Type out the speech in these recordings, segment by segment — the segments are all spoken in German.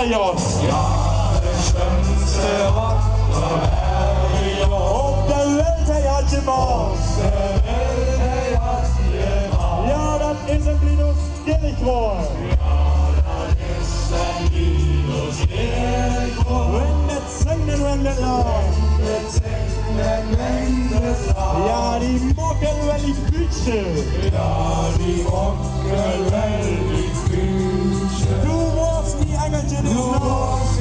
Marius. Ja, der schönste Ort der Welt. Auf der Welt, hey, hat jemand. Ja, das ist ein Linus Kirchrohr. Wenn der Zengnen wendet lang. Ja, die Mockel, wenn ich bütsche. Du warst wie Engelchen ins Nacht.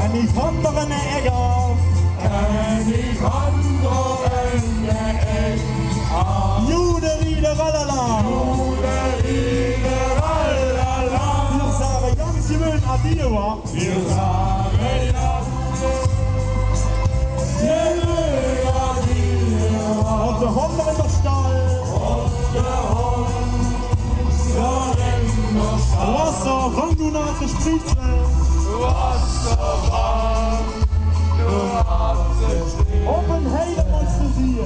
Und ich andere in der Ecke auf. Jude, Riede, Rallala. Wir sagen ganz gewöhnt Adieu, wa? Wir sagen ja. Und der Hund in der Stall. Wasser, fang du nach der Spritze. Open Heide musste sie.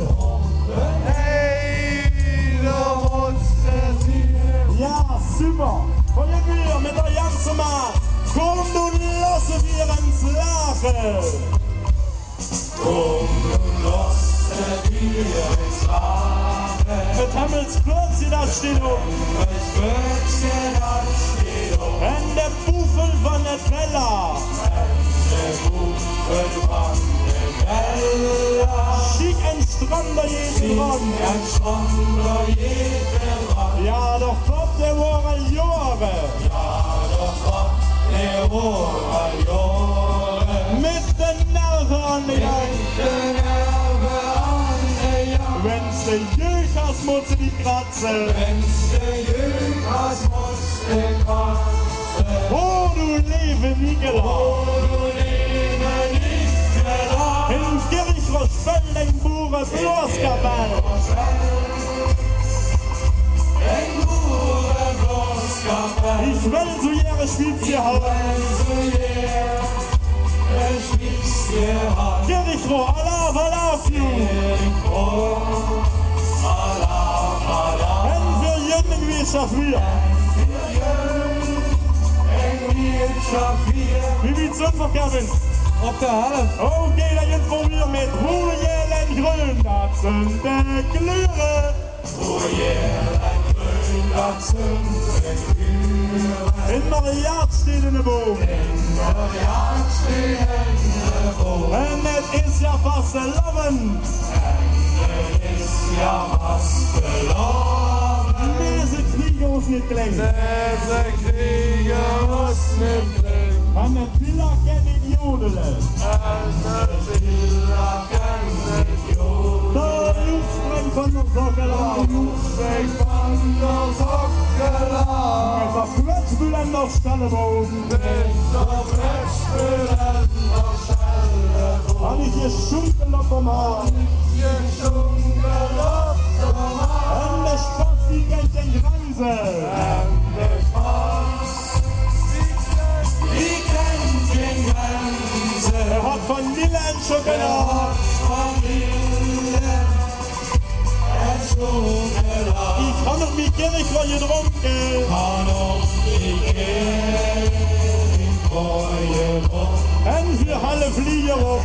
Ja, super. Und wir mit der ganzen Mann. Komm, du lasse wir ins Lachen. Mit Himmels Klötzchen, das steht um. Und der Buffel von der Trella. Schick ein Strander jeden Rand. Ja, doch kommt der Woche Jahre. Mit den Nerven an den Gang. Wenn's der Jüch hast, muss die Kratze. Oh, du lebe Nikola. In Kirchrohr spell den Bure Bloskabell. Ich will so ihre Spitze haben. Kirchrohr, Allah, Allah, you. En für jeden wie Schafir. Wie wird's verkaufen? Auf der Halle. Okay, dann informieren mit Ruhejelen Grün. Das sind die Glühre. In Mariat steht in der Boom. Und es ist ja fast erlauben. Diese Krieger muss nicht klingen. Und der Villa kennt den Jodelen. Da Luftsprengt von der Sockelau. Es war Quetschbüll an der Stalleboden. Und ich hier Schunkelopf am Haar. Und der Spaß, die kennt den Grenze. Er hat Vanille und Schokolade. Ich kann noch mit Kirchrohr getrunken. Und für Halle Flieger auf.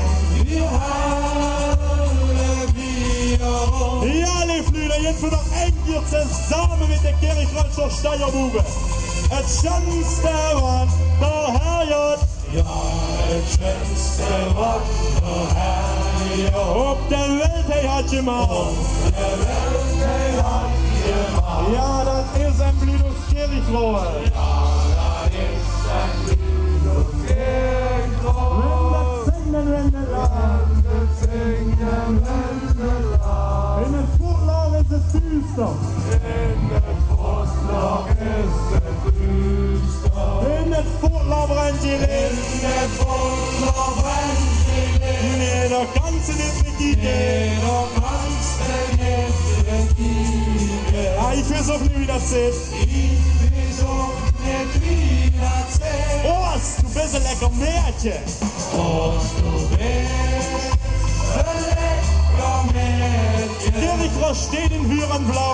Ja, die Flüger, jetzt wird noch eng zusammen mit der Kirchrohr Steierbube. Das schönste Wort der Herrgott. Ja, das schönste Wort der Herrgott. Auf der Welt, hey, hat jemand. Ja, das ist ein Blütus Kirchrohr. Wenn das Singen, in der Furtlauf ist es düster. In der Furtlauf brennt die Licht. Nee, da kannst du nicht begegnen. Ich weiß auch nicht, wie das ist. Oh, du bist ein lecker Mädchen. Kirchrohr steht in Hürenblau.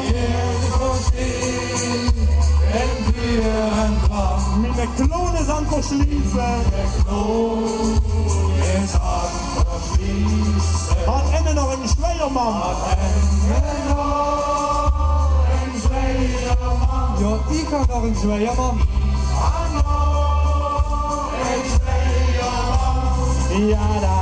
Meine Klone sind verschließen. Hat Ende noch einen Schleiermann. Ja, ich kann noch einen Schleiermann. Ja, da